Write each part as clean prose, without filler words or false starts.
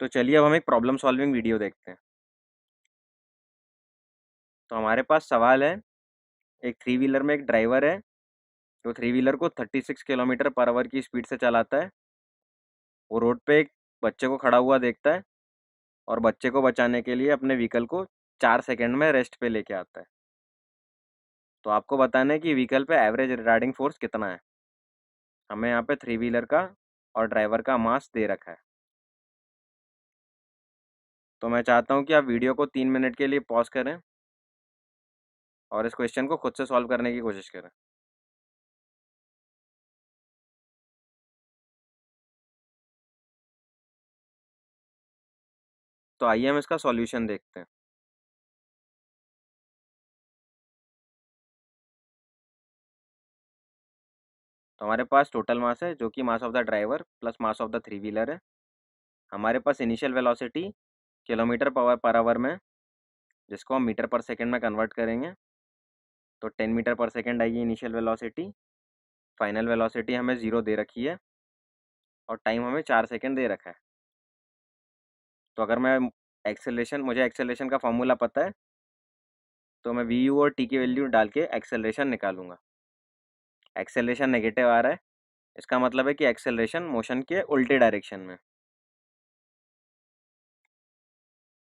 तो चलिए अब हम एक प्रॉब्लम सॉल्विंग वीडियो देखते हैं। तो हमारे पास सवाल है, एक थ्री व्हीलर में एक ड्राइवर है जो थ्री व्हीलर को 36 किलोमीटर पर आवर की स्पीड से चलाता है। वो रोड पे एक बच्चे को खड़ा हुआ देखता है और बच्चे को बचाने के लिए अपने व्हीकल को 4 सेकंड में रेस्ट पे लेके आता है। तो आपको बताना है कि व्हीकल पे एवरेज राइडिंग फोर्स कितना है। हमें यहाँ पे थ्री व्हीलर का और ड्राइवर का मास दे रखा है। तो मैं चाहता हूँ कि आप वीडियो को 3 मिनट के लिए पॉज करें और इस क्वेश्चन को खुद से सॉल्व करने की कोशिश करें। तो आइए हम इसका सॉल्यूशन देखते हैं। तो हमारे पास टोटल मास है जो कि mass of the driver plus mass of the three wheeler है। हमारे पास initial velocity kilometre power per hour में, जिसको हम मीटर पर सेकंड में कन्वर्ट करेंगे। तो 10 मीटर पर सेकंड आएगी इनिशियल वेलोसिटी। फाइनल वेलोसिटी हमें 0 दे रखी है और टाइम हमें 4 सेकंड दे रखा है। तो अगर मैं मुझे एक्सेलरेशन का फॉर्मूला पता है, तो मैं वी यू और टी की वैल्यू डाल के एक्सेलरेशन निकालूंगा। एक्सेलरेशन नेगेटिव आ रहा है, इसका मतलब है कि एक्सेलरेशन मोशन के उल्टे डायरेक्शन में।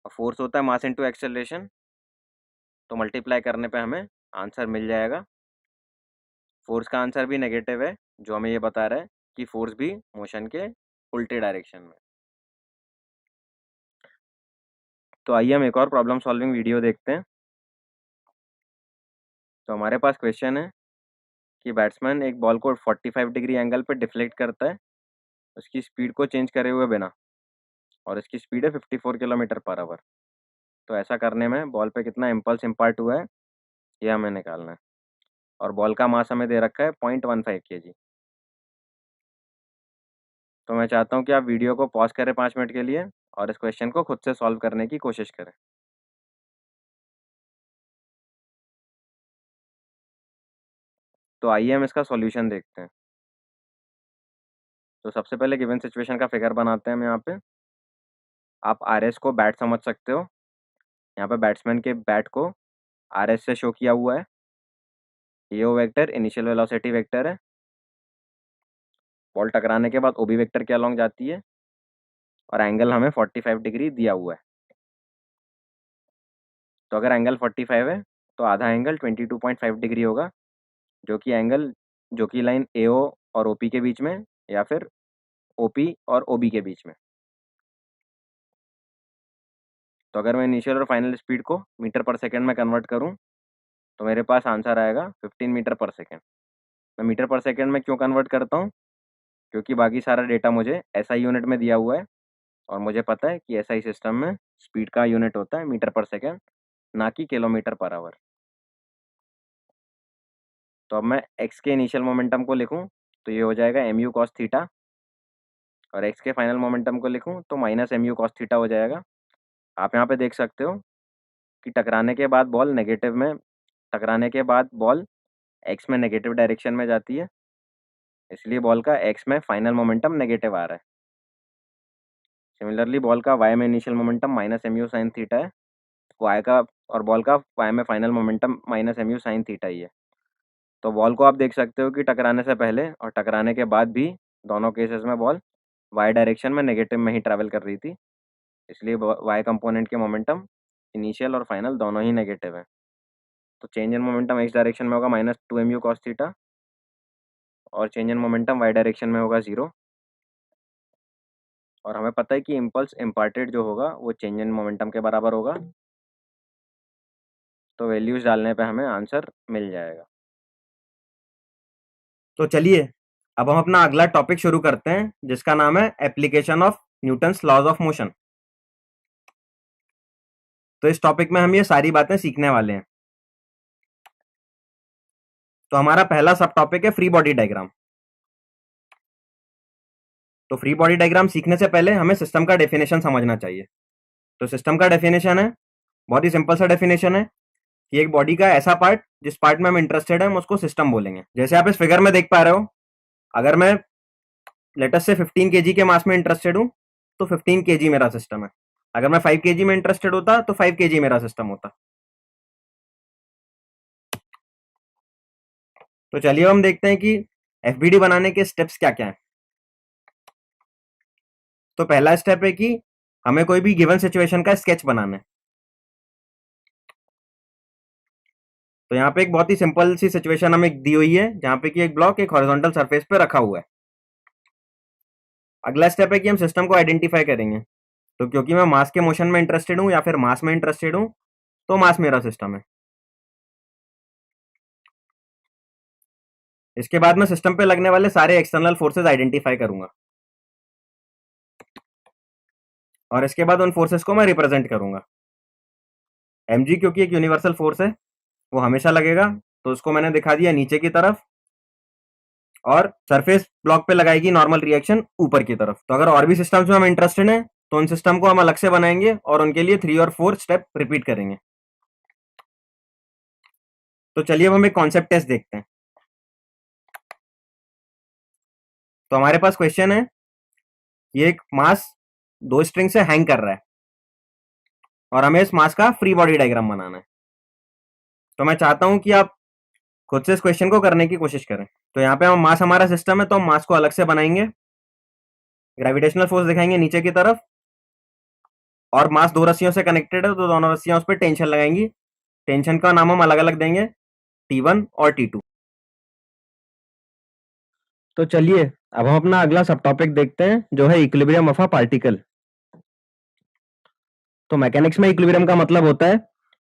और फोर्स होता है मास इंटू एक्सेलरेशन, तो मल्टीप्लाई करने पे हमें आंसर मिल जाएगा। फोर्स का आंसर भी नेगेटिव है, जो हमें ये बता रहा है कि फोर्स भी मोशन के उल्टे डायरेक्शन में। तो आइए हम एक और प्रॉब्लम सॉल्विंग वीडियो देखते हैं। तो हमारे पास क्वेश्चन है कि बैट्समैन एक बॉल को 45 डिग्री एंगल पर डिफ्लेक्ट करता है, उसकी स्पीड को चेंज करे हुए बिना, और इसकी स्पीड है 54 किलोमीटर पर आवर। तो ऐसा करने में बॉल पे कितना इम्पल्स इम्पार्ट हुआ है, ये हमें निकालना है। और बॉल का मास हमें दे रखा है 0.15 kg। तो मैं चाहता हूँ कि आप वीडियो को पॉज करें 5 मिनट के लिए और इस क्वेश्चन को खुद से सॉल्व करने की कोशिश करें। तो आइए हम इसका सॉल्यूशन देखते हैं। तो सबसे पहले गिवन सिचुएशन का फिगर बनाते हैं हम यहाँ पे। आप आर एस को बैट समझ सकते हो। यहाँ पे बैट्समैन के बैट को आर एस से शो किया हुआ है। ये वो वेक्टर इनिशियल वेलोसिटी वेक्टर है। बॉल टकराने के बाद ओबी वेक्टर के अलॉन्ग जाती है और एंगल हमें 45 डिग्री दिया हुआ है। तो अगर एंगल 45 है तो आधा एंगल 22.5 डिग्री होगा, जो कि लाइन ए ओ और ओ पी के बीच में, या फिर ओ पी और ओ बी के बीच में। तो अगर मैं इनिशियल और फाइनल स्पीड को मीटर पर सेकंड में कन्वर्ट करूं, तो मेरे पास आंसर आएगा 15 मीटर पर सेकंड। मैं मीटर पर सेकंड में क्यों कन्वर्ट करता हूं? क्योंकि बाकी सारा डेटा मुझे एसआई यूनिट में दिया हुआ है और मुझे पता है कि एसआई सिस्टम में स्पीड का यूनिट होता है मीटर पर सेकंड, ना कि किलोमीटर पर आवर। तो अब मैं एक्स के इनिशियल मोमेंटम को लिखूं तो ये हो जाएगा एम यू कॉस थीटा, और एक्स के फाइनल मोमेंटम को लिखूं तो minus M U cos theta हो जाएगा। आप यहाँ पे देख सकते हो कि टकराने के बाद बॉल एक्स में नेगेटिव डायरेक्शन में जाती है, इसलिए बॉल का एक्स में फाइनल मोमेंटम नेगेटिव आ रहा है। सिमिलरली बॉल का वाई में initial momentum minus M U sine theta है, वाई का और बॉल का वाई में final momentum minus M U sine theta ही है। तो बॉल को आप देख सकते हो कि टकराने से पहले और टकराने के बाद भी दोनों केसेस में बॉल वाई डायरेक्शन में नेगेटिव में ही ट्रैवल कर रही थी, इसलिए वाई कंपोनेंट के मोमेंटम इनिशियल और फाइनल दोनों ही नेगेटिव है। तो change in momentum X direction में होगा minus two M U cos theta, और change in momentum Y direction में होगा 0। और हमें पता है कि इम्पल्स इम्पार्टेड जो होगा वो चेंज इन मोमेंटम के बराबर होगा। तो वैल्यूज डालने पे हमें आंसर मिल जाएगा। तो चलिए अब हम अपना अगला टॉपिक शुरू करते हैं, जिसका नाम है application of Newton's laws of motion. तो इस टॉपिक में हम ये सारी बातें सीखने वाले हैं। तो हमारा पहला सब टॉपिक है फ्री बॉडी डायग्राम। तो फ्री बॉडी डायग्राम सीखने से पहले हमें सिस्टम का डेफिनेशन समझना चाहिए। तो सिस्टम का डेफिनेशन है, बहुत ही सिंपल सा डेफिनेशन है कि एक बॉडी का ऐसा पार्ट जिस पार्ट में हम इंटरेस्टेड है हम उसको सिस्टम बोलेंगे। जैसे आप इस फिगर में देख पा रहे हो, अगर मैं लेटस से 15 kg के मास में इंटरेस्टेड हूं, तो 15 kg मेरा सिस्टम है। अगर मैं 5 kg में इंटरेस्टेड होता तो 5 kg मेरा सिस्टम होता। तो चलिए हम देखते हैं कि एफबीडी बनाने के स्टेप्स क्या क्या हैं। तो पहला स्टेप है कि हमें कोई भी गिवन सिचुएशन का स्केच बनाना है। तो यहाँ पे एक बहुत ही सिंपल सी सिचुएशन हमें दी हुई है, जहाँ पे कि एक ब्लॉक एक हॉरिजॉन्टल सरफेस पे रखा हुआ है। अगला स्टेप है कि हम सिस्टम को आइडेंटिफाई करेंगे। तो क्योंकि मैं मास के मोशन में इंटरेस्टेड हूँ या फिर मास में इंटरेस्टेड हूँ, तो मास मेरा सिस्टम है। इसके बाद मैं सिस्टम पे लगने वाले सारे एक्सटर्नल फोर्सेस आइडेंटिफाई करूंगा, और इसके बाद उन फोर्सेस को मैं रिप्रेजेंट करूंगा। mg क्योंकि एक यूनिवर्सल फोर्स है, वो हमेशा लगेगा, तो उसको मैंने दिखा दिया नीचे की तरफ, और सरफेस ब्लॉक पे लगाएगी नॉर्मल रिएक्शन ऊपर की तरफ। तो अगर और भी सिस्टम्स में हम इंटरेस्टेड हैं तो उन सिस्टम को हम अलग से बनाएंगे और उनके लिए 3 और 4 स्टेप रिपीट करेंगे। तो चलिए अब हम एक कॉन्सेप्ट टेस्ट देखते हैं। तो हमारे पास क्वेश्चन है, ये एक मास 2 स्ट्रिंग से हैंग कर रहा है और हमें इस मास का फ्री बॉडी डायग्राम बनाना है। तो मैं चाहता हूं कि आप खुद से इस क्वेश्चन को करने की कोशिश करें। तो यहाँ पे हम मास हमारा सिस्टम है, तो हम मास को अलग से बनाएंगे, ग्रेविटेशनल फोर्स दिखाएंगे नीचे की तरफ, और मास 2 रस्सियों से कनेक्टेड है तो दोनों रस्सियां उस पर टेंशन लगाएंगी। टेंशन का नाम हम अलग अलग देंगे, T1 और T2। तो चलिए अब हम अपना अगला सब टॉपिक देखते हैं, जो है इक्विलिब्रियम ऑफ अ पार्टिकल। तो मैकेनिक्स में इक्विलिब्रियम का मतलब होता है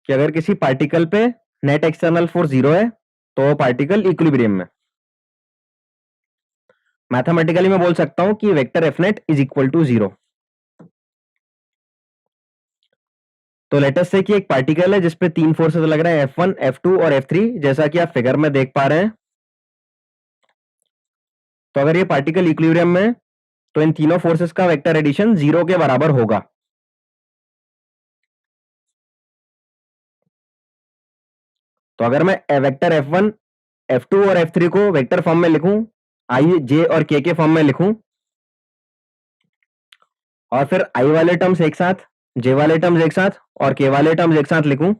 कि अगर किसी पार्टिकल पे नेट एक्सटर्नल फोर्स 0 है तो वो पार्टिकल इक्विलिब्रियम में। मैथमेटिकली मैं बोल सकता हूं कि vector F net is equal to 0। तो लेटस से कि एक पार्टिकल है जिसपे 3 फोर्सेस लग रहे हैं, F1, F2 और F3, जैसा कि आप फिगर में देख पा रहे हैं। तो अगर ये पार्टिकल इक्विलिब्रियम में, तो इन तीनों फोर्सेस का वेक्टर एडिशन 0 के बराबर होगा। तो अगर मैं वेक्टर F1, F2 और F3 को वेक्टर फॉर्म में लिखूं, आई, जे और के फॉर्म में लिखूं, और फिर आई वाले टर्म्स एक साथ, जे वाले टर्म्स एक साथ और के वाले टर्म्स एक साथ लिखूं,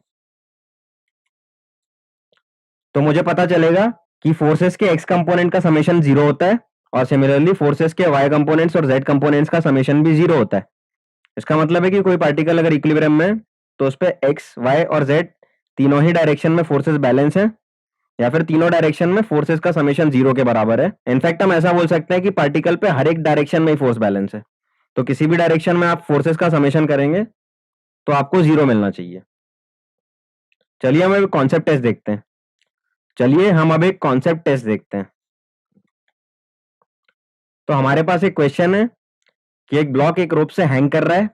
तो मुझे पता चलेगा कि फोर्सेस के एक्स कंपोनेंट का समेशन 0 होता है, और सिमिलरली फोर्सेस के वाई कंपोनेंट्स और जेड कंपोनेंट्स का समेशन भी 0 होता है। इसका मतलब है कि कोई पार्टिकल अगर इक्विलिब्रियम में, तो उस पर एक्स, वाई और जेड तीनों ही डायरेक्शन में फोर्सेस बैलेंस है, या फिर तीनों डायरेक्शन में फोर्सेस का समेशन 0 के बराबर है। इनफैक्ट हम ऐसा बोल सकते हैं कि पार्टिकल पे हर एक डायरेक्शन में ही फोर्स बैलेंस है। तो किसी भी डायरेक्शन में आप फोर्सेस का समेशन करेंगे तो आपको 0 मिलना चाहिए। चलिए हम एक कॉन्सेप्ट टेस्ट देखते हैं। तो हमारे पास एक क्वेश्चन है कि एक ब्लॉक एक रोप से हैंग कर रहा है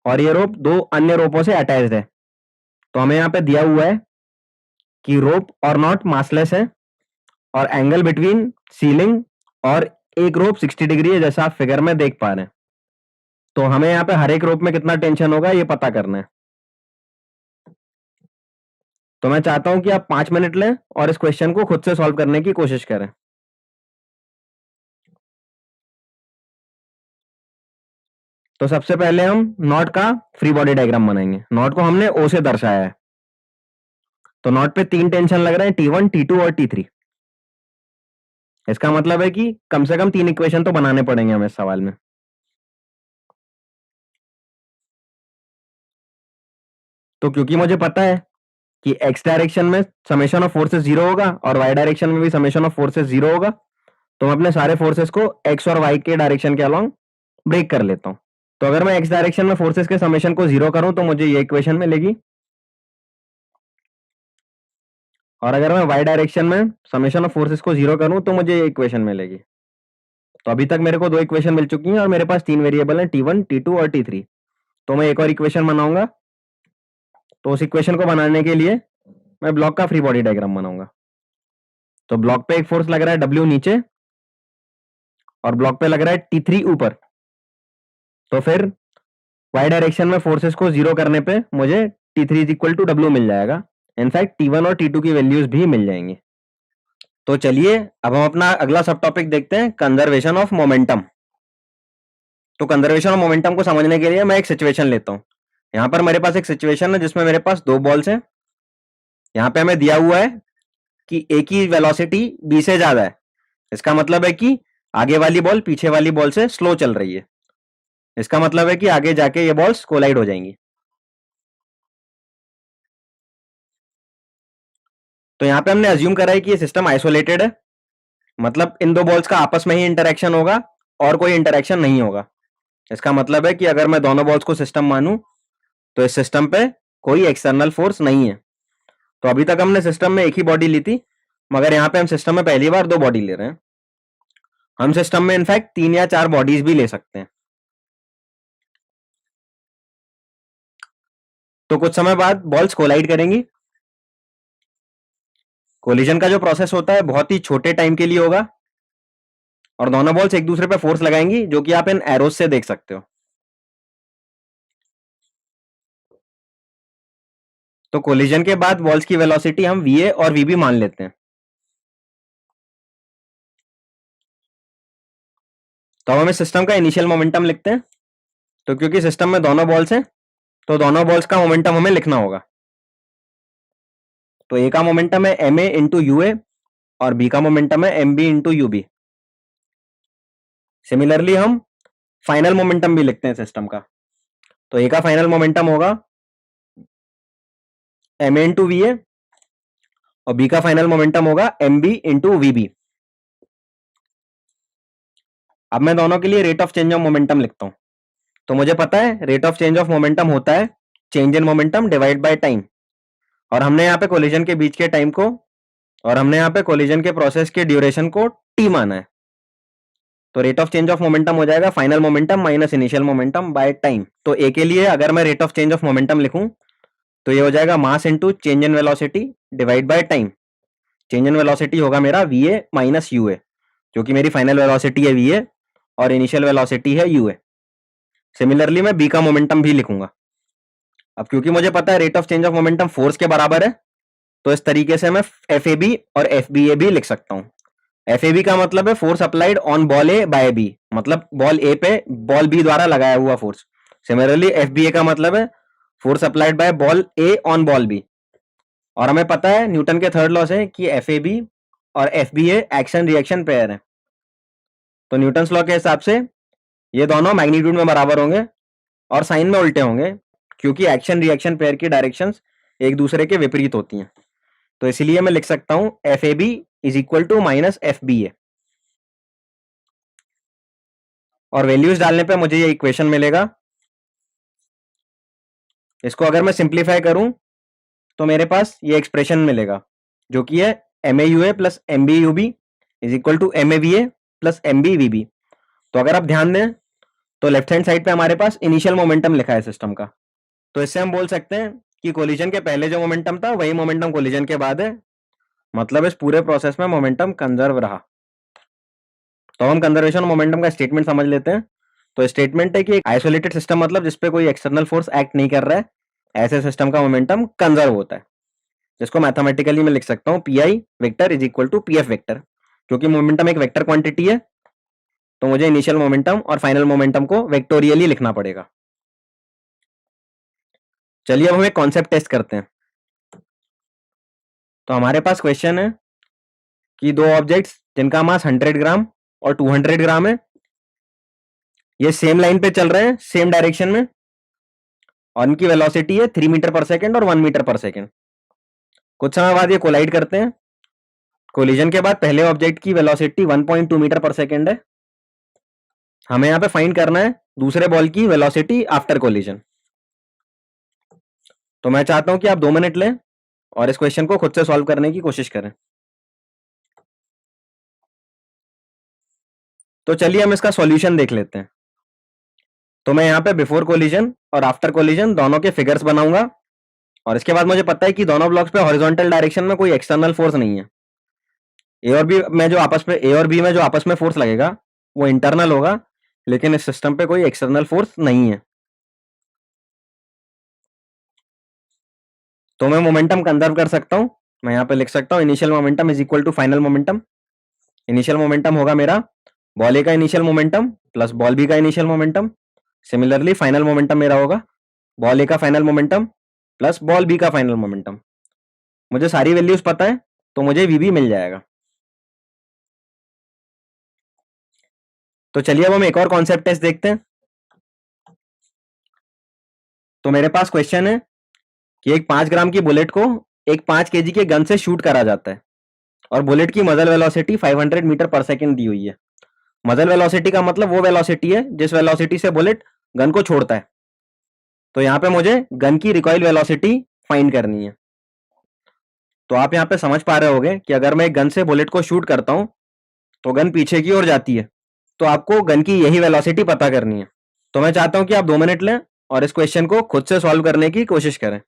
और ये रोप 2 अन्य रोपों से अटैच्ड है। तो हमें यहाँ पे दिया हुआ है कि रोप और नॉट मासलेस है, और एंगल बिटवीन सीलिंग और एक रोप 60 डिग्री है, जैसा आप फिगर में देख पा रहे हैं। तो हमें यहाँ पे हर एक रोप में कितना टेंशन होगा ये पता करना है। तो मैं चाहता हूं कि आप 5 मिनट लें और इस क्वेश्चन को खुद से सॉल्व करने की कोशिश करें। तो सबसे पहले हम नॉट का फ्री बॉडी डायग्राम बनाएंगे। नॉट को हमने ओ से दर्शाया है। तो नॉट पे 3 टेंशन लग रहे हैं, T1, T2 और T3। इसका मतलब है कि कम से कम 3 इक्वेशन तो बनाने पड़ेंगे हमें इस सवाल में। तो क्योंकि मुझे पता है कि एक्स डायरेक्शन में समेशन ऑफ फोर्सेस 0 होगा और वाई डायरेक्शन में भी समेशन ऑफ फोर्सेस 0 होगा, तो मैं अपने सारे फोर्सेस को एक्स और वाई के डायरेक्शन के अलोंग ब्रेक कर लेता हूं। तो अगर मैं एक्स डायरेक्शन में फोर्सेस के समेशन को 0 करूं तो मुझे ये इक्वेशन मिलेगी, और अगर मैं वाई डायरेक्शन में समेशन ऑफ फोर्सेस को 0 करूं तो मुझे ये इक्वेशन मिलेगी। तो अभी तक मेरे को 2 इक्वेशन मिल चुकी हैं और मेरे पास 3 वेरिएबल हैं, T1, T2 और T3। तो मैं एक और इक्वेशन बनाऊंगा। तो उस इक्वेशन को बनाने के लिए मैं ब्लॉक का फ्री बॉडी डायग्राम बनाऊंगा। तो ब्लॉक पे एक फोर्स लग रहा है W नीचे, और ब्लॉक पे लग रहा है T3 ऊपर। तो फिर वाई डायरेक्शन में फोर्सेस को 0 करने पे मुझे T3 is equal to W मिल जाएगा। इनफैक्ट T1 और T2 की वैल्यूज भी मिल जाएंगी। तो चलिए अब हम अपना अगला सब टॉपिक देखते हैं, कंजर्वेशन ऑफ मोमेंटम। तो कंजर्वेशन ऑफ मोमेंटम को समझने के लिए मैं एक सिचुएशन लेता हूं। यहां पर मेरे पास एक सिचुएशन है जिसमें मेरे पास 2 बॉल्स हैं। यहां पे हमें दिया हुआ है कि ए की वेलोसिटी बी से ज्यादा है। इसका मतलब है कि आगे वाली बॉल पीछे वाली बॉल से स्लो चल रही है। इसका मतलब है कि आगे जाके ये बॉल्स कोलाइड हो जाएंगी। तो यहां पे हमने अज्यूम करा है कि ये सिस्टम आइसोलेटेड है, मतलब इन दो बॉल्स का आपस में ही इंटरेक्शन होगा और कोई इंटरेक्शन नहीं होगा। इसका मतलब है कि अगर मैं दोनों बॉल्स को सिस्टम मानूं तो इस सिस्टम पे कोई एक्सटर्नल फोर्स नहीं है। तो अभी तक हमने सिस्टम में एक ही बॉडी ली थी, मगर यहां पे हम सिस्टम में पहली बार 2 बॉडी ले रहे हैं। हम सिस्टम में इनफैक्ट 3 या 4 बॉडीज भी ले सकते हैं। तो कुछ समय बाद बॉल्स कोलाइड करेंगी। कोलिजन का जो प्रोसेस होता है बहुत ही छोटे टाइम के लिए होगा और दोनों बॉल्स एक दूसरे पे फोर्स लगाएंगी, जो कि आप इन एरोस से देख सकते हो। तो कोलिजन के बाद बॉल्स की वेलोसिटी हम वीए और वीबी मान लेते हैं। तो हम इस सिस्टम का इनिशियल मोमेंटम लिखते हैं। तो क्योंकि सिस्टम में दोनों बॉल्स हैं तो दोनों बॉल्स का मोमेंटम हमें लिखना होगा। तो ए का मोमेंटम है M A into U A और बी का मोमेंटम है M B into U B. Similarly हम फाइनल मोमेंटम भी लिखते हैं सिस्टम का। तो ए का फाइनल मोमेंटम होगा M A into V A और बी का फाइनल मोमेंटम होगा M B into V B. अब मैं दोनों के लिए rate of change of momentum लिखता हूं। तो मुझे पता है rate of change of momentum होता है change in momentum divide by time. और हमने यहाँ पे कोलिजन के बीच के टाइम को और हमने यहाँ पे कोलिजन के प्रोसेस के ड्यूरेशन को टी माना है। तो rate of change of momentum हो जाएगा final momentum minus initial momentum by time. तो ए के लिए अगर मैं rate of change of momentum लिखूं तो ये हो जाएगा mass into change in velocity divide by time. Change in velocity होगा मेरा V A minus U A, जो कि मेरी फाइनल वेलोसिटी है वी ए और इनिशियल वेलोसिटी है यू ए। सिमिलरली मैं बी का मोमेंटम भी लिखूंगा। अब क्योंकि मुझे पता है rate of change of momentum force के बराबर है, तो इस तरीके से मैं एफ ए बी और एफ बी ए भी लिख सकता हूं। एफ ए बी का मतलब है force applied on ball A by B, मतलब बॉल ए पे बॉल बी द्वारा लगाया हुआ force. Similarly F B A का मतलब है force applied by ball A on ball B. और हमें पता है न्यूटन के थर्ड लॉ से कि एफ ए बी और F B a action reaction pair है। तो न्यूटन लॉ के हिसाब से ये दोनों मैग्नीट्यूड में बराबर होंगे और साइन में उल्टे होंगे, क्योंकि एक्शन रिएक्शन पेयर की डायरेक्शंस एक दूसरे के विपरीत होती हैं। तो इसलिए मैं लिख सकता हूं F A B is equal to minus F B A. और वैल्यूज डालने पे मुझे ये इक्वेशन मिलेगा। इसको अगर मैं सिंप्लीफाई करूं तो मेरे पास ये एक्सप्रेशन मिलेगा, जो कि है M A U A plus M B U B is equal to M A V A plus M B V B. तो अगर आप ध्यान दें तो लेफ्ट हैंड साइड पे हमारे पास इनिशियल मोमेंटम लिखा है सिस्टम का। तो इससे हम बोल सकते हैं कि कोलिजन के पहले जो मोमेंटम था वही मोमेंटम कोलिजन के बाद है, मतलब इस पूरे प्रोसेस में मोमेंटम कंजर्व रहा। तो हम कंजर्वेशन मोमेंटम का स्टेटमेंट समझ लेते हैं। तो स्टेटमेंट है कि एक आइसोलेटेड सिस्टम, मतलब जिसपे कोई एक्सटर्नल फोर्स एक्ट नहीं कर रहा है, ऐसे सिस्टम का मोमेंटम कंजर्व होता है, जिसको मैथमेटिकली मैं लिख सकता हूँ P I vector is equal to P F vector. क्योंकि मोमेंटम एक वेक्टर क्वांटिटी है तो मुझे इनिशियल मोमेंटम और फाइनल मोमेंटम को वेक्टोरियली लिखना पड़ेगा। चलिए अब हम एक कॉन्सेप्ट टेस्ट करते हैं। तो हमारे पास क्वेश्चन है कि दो ऑब्जेक्ट्स जिनका मास 100 ग्राम और 200 ग्राम है, ये सेम लाइन पे चल रहे हैं, सेम डायरेक्शन में, और इनकी वेलोसिटी है 3 मीटर पर सेकेंड और 1 मीटर पर सेकेंड। कुछ समय बाद ये कोलाइड करते हैं। कोलिजन के बाद पहले ऑब्जेक्ट की वेलोसिटी 1.2 मीटर पर सेकेंड है। हमें यहाँ पे फाइंड करना है दूसरे बॉल की वेलोसिटी आफ्टर कोलिजन। तो मैं चाहता हूं कि आप 2 मिनट लें और इस क्वेश्चन को खुद से सॉल्व करने की कोशिश करें। तो चलिए हम इसका सॉल्यूशन देख लेते हैं। तो मैं यहाँ पे बिफोर कोलिजन और आफ्टर कोलिजन दोनों के फिगर्स बनाऊंगा और इसके बाद मुझे पता है कि दोनों ब्लॉक्स पे हॉरिजॉन्टल डायरेक्शन में कोई एक्सटर्नल फोर्स नहीं है। ए और बी में जो आपस में फोर्स लगेगा वो इंटरनल होगा, लेकिन इस सिस्टम पे कोई एक्सटर्नल फोर्स नहीं है। तो मैं मोमेंटम कंजर्व कर सकता हूं। मैं यहाँ पे लिख सकता हूं initial momentum is equal to final momentum. Initial momentum होगा मेरा बॉल ए का initial momentum plus ball B का initial momentum, similarly final momentum मेरा होगा बॉल ए का final momentum plus ball B का फाइनल मोमेंटम। मुझे सारी वैल्यूज पता है तो मुझे वीबी मिल जाएगा। तो चलिए अब हम एक और कॉन्सेप्ट टेस्ट देखते हैं। तो मेरे पास क्वेश्चन है कि एक 5 ग्राम की बुलेट को एक 5 केजी के गन से शूट करा जाता है और बुलेट की मजल वेलोसिटी 500 मीटर पर सेकंड दी हुई है। मजल वेलोसिटी का मतलब वो वेलोसिटी है जिस वेलोसिटी से बुलेट गन को छोड़ता है। तो यहाँ पे मुझे गन की रिकॉइल वेलोसिटी फाइंड करनी है। तो आप यहाँ पे समझ पा रहे होंगे कि अगर मैं एक गन से बुलेट को शूट करता हूं तो गन पीछे की ओर जाती है, तो आपको गन की यही वेलोसिटी पता करनी है। तो मैं चाहता हूं कि आप 2 मिनट लें और इस क्वेश्चन को खुद से सॉल्व करने की कोशिश करें।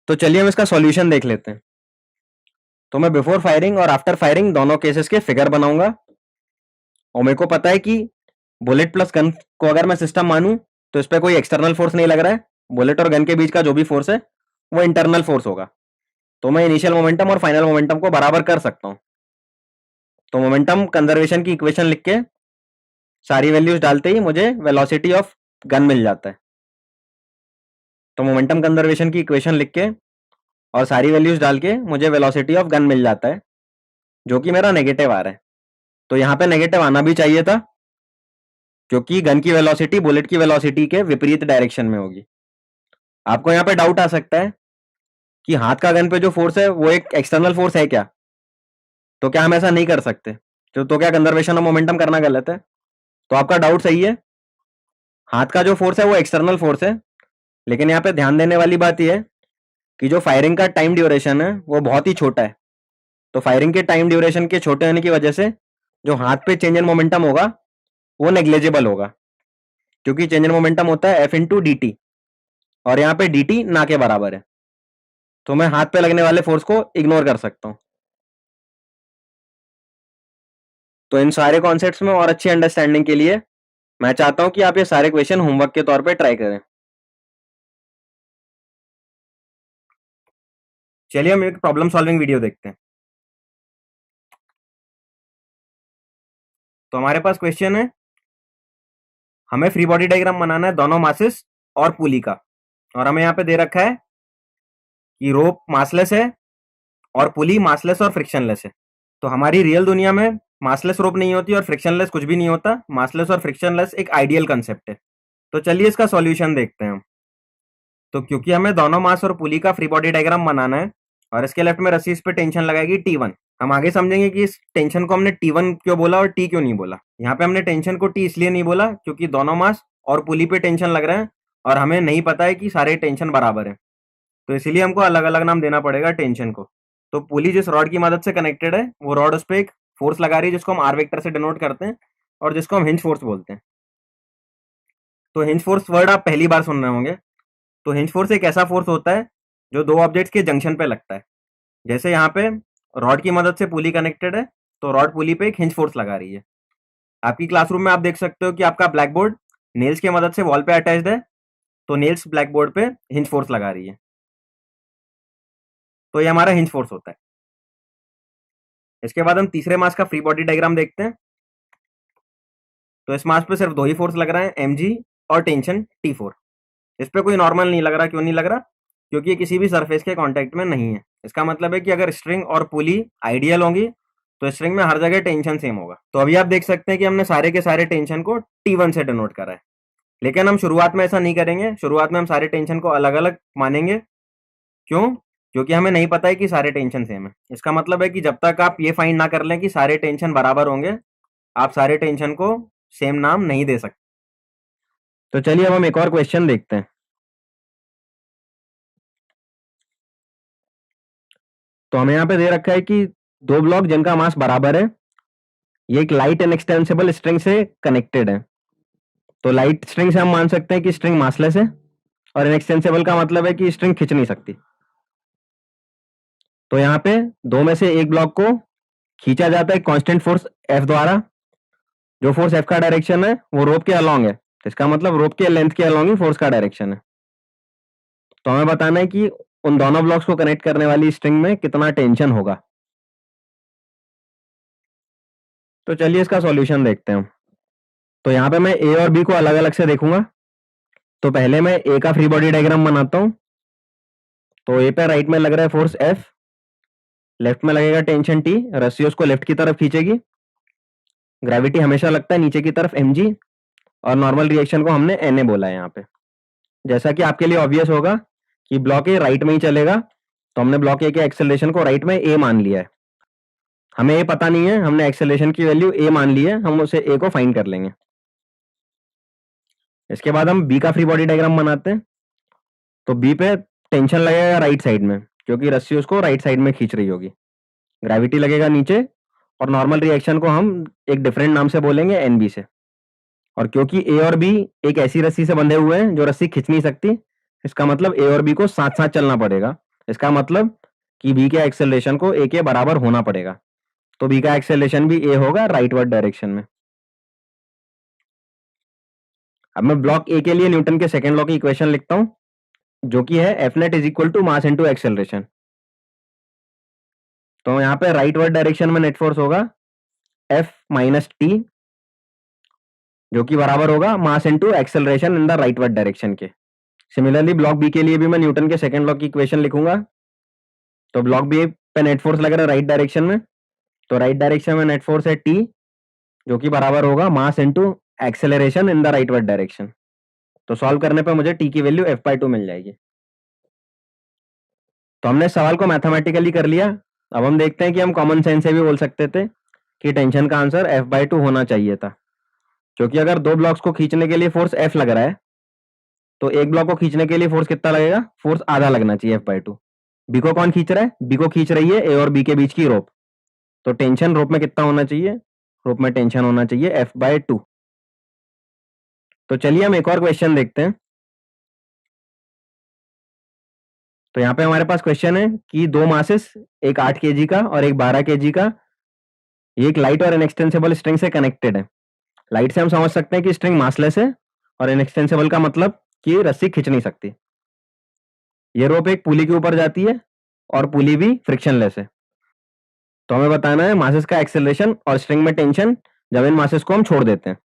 तो चलिए हम इसका सॉल्यूशन देख लेते हैं। तो मैं बिफोर फायरिंग और आफ्टर फायरिंग दोनों केसेस के फिगर बनाऊंगा और मेरे को पता है कि बुलेट प्लस गन को अगर मैं सिस्टम मानूं तो इस पर कोई एक्सटर्नल फोर्स नहीं लग रहा है। बुलेट और गन के बीच का जो भी फोर्स है वो इंटरनल फोर्स होगा। तो मैं इनिशियल मोमेंटम और फाइनल मोमेंटम को बराबर कर सकता हूं। तो मोमेंटम कंजर्वेशन की इक्वेशन लिख के सारी वैल्यूज डालते ही मुझे वेलोसिटी ऑफ गन मिल जाता है। तो मोमेंटम कंजर्वेशन की इक्वेशन लिख के और सारी वैल्यूज डाल के मुझे वेलोसिटी ऑफ गन मिल जाता है जो कि मेरा नेगेटिव आ रहा है। तो यहाँ पे नेगेटिव आना भी चाहिए था क्योंकि गन की वेलोसिटी बुलेट की वेलोसिटी के विपरीत डायरेक्शन में होगी। आपको यहाँ पे डाउट आ सकता है कि हाथ का गन पे जो फोर्स है वो एक एक्सटर्नल फोर्स है क्या? तो क्या हम ऐसा नहीं कर सकते? तो क्या कंजर्वेशन ऑफ मोमेंटम करना गलत है? तो आपका डाउट सही है। हाथ का जो फोर्स है वो एक्सटर्नल फोर्स है, लेकिन यहाँ पे ध्यान देने वाली बात यह है कि जो फायरिंग का टाइम ड्यूरेशन है वो बहुत ही छोटा है। तो फायरिंग के टाइम ड्यूरेशन के छोटे होने की वजह से जो हाथ पे चेंज इन मोमेंटम होगा वो नेग्लेजिबल होगा, क्योंकि चेंज इन मोमेंटम होता है एफ इंटू डी टी और यहाँ पे डी टी ना के बराबर है। तो मैं हाथ पे लगने वाले फोर्स को इग्नोर कर सकता हूं। तो इन सारे कॉन्सेप्ट्स में और अच्छी अंडरस्टैंडिंग के लिए मैं चाहता हूं कि आप ये सारे क्वेश्चन होमवर्क के तौर पे ट्राई करें। चलिए हम एक प्रॉब्लम सॉल्विंग वीडियो देखते हैं। तो हमारे पास क्वेश्चन है, हमें फ्री बॉडी डायग्राम बनाना है दोनों मासेस और पुली का, और हमें यहाँ पे दे रखा है कि रोप मासलेस है और पुली मासलेस और फ्रिक्शनलेस है। तो हमारी रियल दुनिया में मासलेस रोप नहीं होती और फ्रिक्शनलेस कुछ भी नहीं होता। मासलेस और फ्रिक्शनलेस एक आइडियल कंसेप्ट है। तो चलिए इसका सॉल्यूशन देखते हैं हम। तो क्योंकि हमें दोनों मास और पुली का फ्री बॉडी डायग्राम बनाना है और इसके लेफ्ट में रस्सी इस पे टेंशन लगाएगी T1। हम आगे समझेंगे कि इस टेंशन को हमने T1 क्यों बोला और T क्यों नहीं बोला। यहाँ पे हमने टेंशन को T इसलिए नहीं बोला क्योंकि दोनों मास और पुली पे टेंशन लग रहे हैं और हमें नहीं पता है कि सारे टेंशन बराबर है, तो इसीलिए हमको अलग अलग नाम देना पड़ेगा टेंशन को। तो पुली जिस रॉड की मदद से कनेक्टेड है वो रॉड उस पर एक फोर्स लगा रही है जिसको हम आर वेक्टर से डिनोट करते हैं और जिसको हम हिंज फोर्स बोलते हैं। तो हिंज फोर्स वर्ड आप पहली बार सुन रहे होंगे। तो हिंज फोर्स एक ऐसा फोर्स होता है जो दो ऑब्जेक्ट्स के जंक्शन पे लगता है। जैसे यहाँ पे रॉड की मदद से पुली कनेक्टेड है तो रॉड पुली पे एक हिंज फोर्स लगा रही है। आपकी क्लासरूम में आप देख सकते हो कि आपका ब्लैक बोर्ड नेल्स की मदद से वॉल पे अटैच्ड है, तो नेल्स ब्लैक बोर्ड पे हिंज फोर्स लगा रही है। तो ये हमारा हिंज फोर्स होता है। इसके बाद हम तीसरे मास का फ्री बॉडी डायग्राम देखते हैं। तो इस मास पे सिर्फ दो ही फोर्स लग रहा है, mg और टेंशन T4। इस पे कोई नॉर्मल नहीं लग रहा। क्यों नहीं लग रहा? क्योंकि ये किसी भी सरफेस के कांटेक्ट में नहीं है। इसका मतलब है कि अगर स्ट्रिंग और पुली आइडियल होंगी तो स्ट्रिंग में हर जगह टेंशन सेम होगा। तो अभी आप देख सकते हैं कि हमने सारे के सारे टेंशन को T1 से डिनोट करा है, लेकिन हम शुरुआत में ऐसा नहीं करेंगे। शुरुआत में हम सारे टेंशन को अलग अलग मानेंगे। क्यों? क्योंकि हमें नहीं पता है कि सारे टेंशन सेम है। इसका मतलब है कि जब तक आप ये फाइंड ना कर लें कि सारे टेंशन बराबर होंगे, आप सारे टेंशन को सेम नाम नहीं दे सकते। तो चलिए अब हम एक और क्वेश्चन देखते हैं। तो हमें यहाँ पे दे रखा है कि दो ब्लॉक जिनका मास बराबर है, ये एक लाइट एंड एक्सटेंसिबल स्ट्रिंग से कनेक्टेड है। तो लाइट स्ट्रिंग से हम मान सकते हैं कि स्ट्रिंग मासलेस है और इनएक्सटेंसिबल का मतलब है कि स्ट्रिंग खिंच नहीं सकती। तो यहाँ पे दो में से एक ब्लॉक को खींचा जाता है कांस्टेंट फोर्स F द्वारा। जो फोर्स F का डायरेक्शन है वो रोप के अलोंग है, तो इसका मतलब रोप के लेंथ के अलोंग ही फोर्स का डायरेक्शन है। तो हमें बताना है कि उन दोनों ब्लॉक्स को कनेक्ट करने वाली स्ट्रिंग में कितना टेंशन होगा। तो चलिए इसका सॉल्यूशन देखते हैं। तो यहाँ पे मैं ए और बी को अलग अलग से देखूंगा। तो पहले मैं ए का फ्री बॉडी डायग्राम बनाता हूँ। तो ए पे राइट में लग रहा है फोर्स एफ, लेफ्ट में लगेगा टेंशन टी, रस्सी उसको लेफ्ट की तरफ खींचेगी, ग्रेविटी हमेशा लगता है नीचे की तरफ mg, और नॉर्मल रिएक्शन को हमने na बोला है यहाँ पे। जैसा कि आपके लिए ऑब्वियस होगा कि ब्लॉक ए राइट में ही चलेगा, तो हमने ब्लॉक ए के एक्सेलरेशन को राइट में ए मान लिया है। हमें ए पता नहीं है, हमने एक्सेलरेशन की वैल्यू ए मान ली है, हम उसे ए को फाइंड कर लेंगे। इसके बाद हम बी का फ्री बॉडी डायग्राम बनाते हैं। तो बी पे टेंशन लगेगा राइट साइड में, क्योंकि रस्सी उसको राइट साइड में खींच रही होगी, ग्रेविटी लगेगा नीचे, और नॉर्मल रिएक्शन को हम एक डिफरेंट नाम से बोलेंगे एनबी से। और क्योंकि ए और बी एक ऐसी रस्सी से बंधे हुए हैं जो रस्सी खींच नहीं सकती, इसका मतलब ए और बी को साथ साथ चलना पड़ेगा। इसका मतलब कि बी के एक्सेलरेशन को ए के बराबर होना पड़ेगा। तो बी का एक्सेलरेशन भी ए होगा राइटवर्ड डायरेक्शन में। अब मैं ब्लॉक ए के लिए न्यूटन के सेकेंड लॉ की इक्वेशन लिखता हूं, जो कि है F net is equal to mass into acceleration. तो यहाँ पे राइटवर्ड डायरेक्शन में नेट फोर्स होगा एफ माइनस टी, जो कि बराबर होगा mass into acceleration in the rightward direction के। सिमिलरली ब्लॉक बी के लिए भी मैं न्यूटन के सेकंड लॉ की इक्वेशन लिखूंगा। तो ब्लॉक बी पे नेट फोर्स लग रहा है राइट डायरेक्शन में, तो राइट डायरेक्शन में नेट फोर्स है टी, जो कि बराबर होगा mass into acceleration in the rightward direction. तो सॉल्व करने पर मुझे टी की वैल्यू f/2 मिल जाएगी। तो हमने सवाल को मैथमेटिकली कर लिया। अब हम देखते हैं कि हम कॉमन सेंस से भी बोल सकते थे कि टेंशन का आंसर f/2 होना चाहिए था, क्योंकि अगर दो ब्लॉक्स को खींचने के लिए फोर्स F लग रहा है, तो एक ब्लॉक को खींचने के लिए फोर्स कितना लगेगा? फोर्स आधा लगना चाहिए f/2। बी को कौन खींच रहा है? बी को खींच रही है ए और बी के बीच की रोप। तो टेंशन रोप में कितना होना चाहिए? रोप में टेंशन होना चाहिए f/2। तो चलिए हम एक और क्वेश्चन देखते हैं। तो यहाँ पे हमारे पास क्वेश्चन है कि दो मासेस, एक 8 kg का और एक 12 kg का, ये एक लाइट और इनएक्सटेंसिबल स्ट्रिंग से कनेक्टेड है। लाइट से हम समझ सकते हैं कि स्ट्रिंग मासलेस है, और इनएक्सटेंसिबल का मतलब कि रस्सी खींच नहीं सकती। ये रोप एक पुली के ऊपर जाती है, और पुली भी फ्रिक्शनलेस है। तो हमें बताना है मासेस का एक्सेलरेशन और स्ट्रिंग में टेंशन जब इन मासेस को हम छोड़ देते हैं।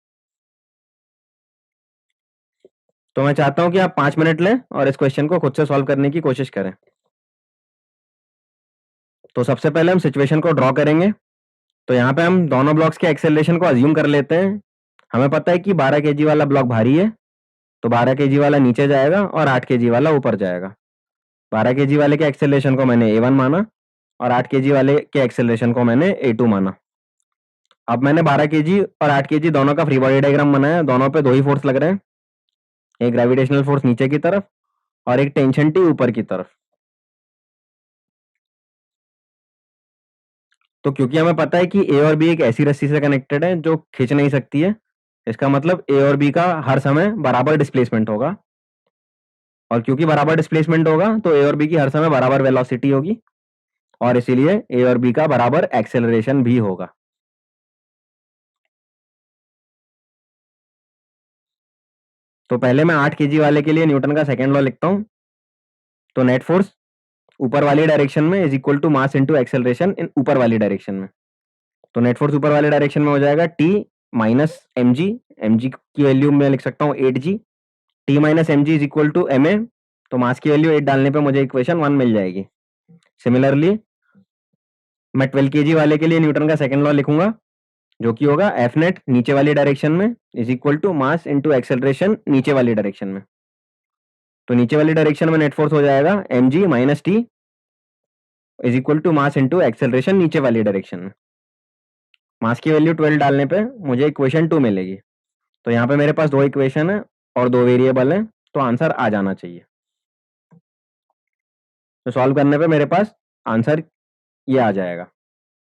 तो मैं चाहता हूं कि आप 5 मिनट लें और इस क्वेश्चन को खुद से सॉल्व करने की कोशिश करें। तो सबसे पहले हम सिचुएशन को ड्रॉ करेंगे। तो यहाँ पे हम दोनों ब्लॉक्स के एक्सेलरेशन को अज्यूम कर लेते हैं। हमें पता है कि 12 kg वाला ब्लॉक भारी है, तो 12 kg वाला नीचे जाएगा और 8 kg वाला ऊपर जाएगा। 12 kg वाले के एक्सेलरेशन को मैंने a1 माना, और 8 kg वाले के एक्सेलरेशन को मैंने a2 माना। अब मैंने 12 kg और 8 kg दोनों का फ्री बॉडी डायग्राम बनाया। दोनों पे दो ही फोर्स लग रहे हैं, एक ग्रेविटेशनल फोर्स नीचे की तरफ और एक टेंशन टी ऊपर की तरफ। तो क्योंकि हमें पता है कि ए और बी एक ऐसी रस्सी से कनेक्टेड है जो खींच नहीं सकती है, इसका मतलब ए और बी का हर समय बराबर डिस्प्लेसमेंट होगा। और क्योंकि बराबर डिस्प्लेसमेंट होगा, तो ए और बी की हर समय बराबर वेलोसिटी होगी, और इसीलिए ए और बी का बराबर एक्सेलरेशन भी होगा। तो पहले मैं 8 kg वाले के लिए न्यूटन का सेकंड लॉ लिखता हूं। तो नेट फोर्स ऊपर वाली डायरेक्शन में is equal to mass into acceleration in ऊपर वाली डायरेक्शन में। तो नेट फोर्स ऊपर वाले डायरेक्शन में हो जाएगा T minus M G. M G की वैल्यू मैं लिख सकता हूँ 8g। T minus M G is equal to M A. तो मास की वैल्यू 8 डालने पे मुझे इक्वेशन 1 मिल जाएगी। सिमिलरली मैं 12 kg वाले के लिए न्यूटन का सेकंड लॉ लिखूंगा, जो कि होगा एफ नेट नीचे वाली डायरेक्शन में is equal to mass into acceleration नीचे वाली डायरेक्शन में। तो नीचे वाली डायरेक्शन में नेट फोर्स हो जाएगा M G minus T is equal to mass into acceleration नीचे वाली डायरेक्शन में। मास की वैल्यू 12 डालने पे मुझे इक्वेशन 2 मिलेगी। तो यहाँ पे मेरे पास दो इक्वेशन है और दो वेरिएबल है, तो आंसर आ जाना चाहिए। तो सॉल्व करने पे मेरे पास आंसर ये आ जाएगा।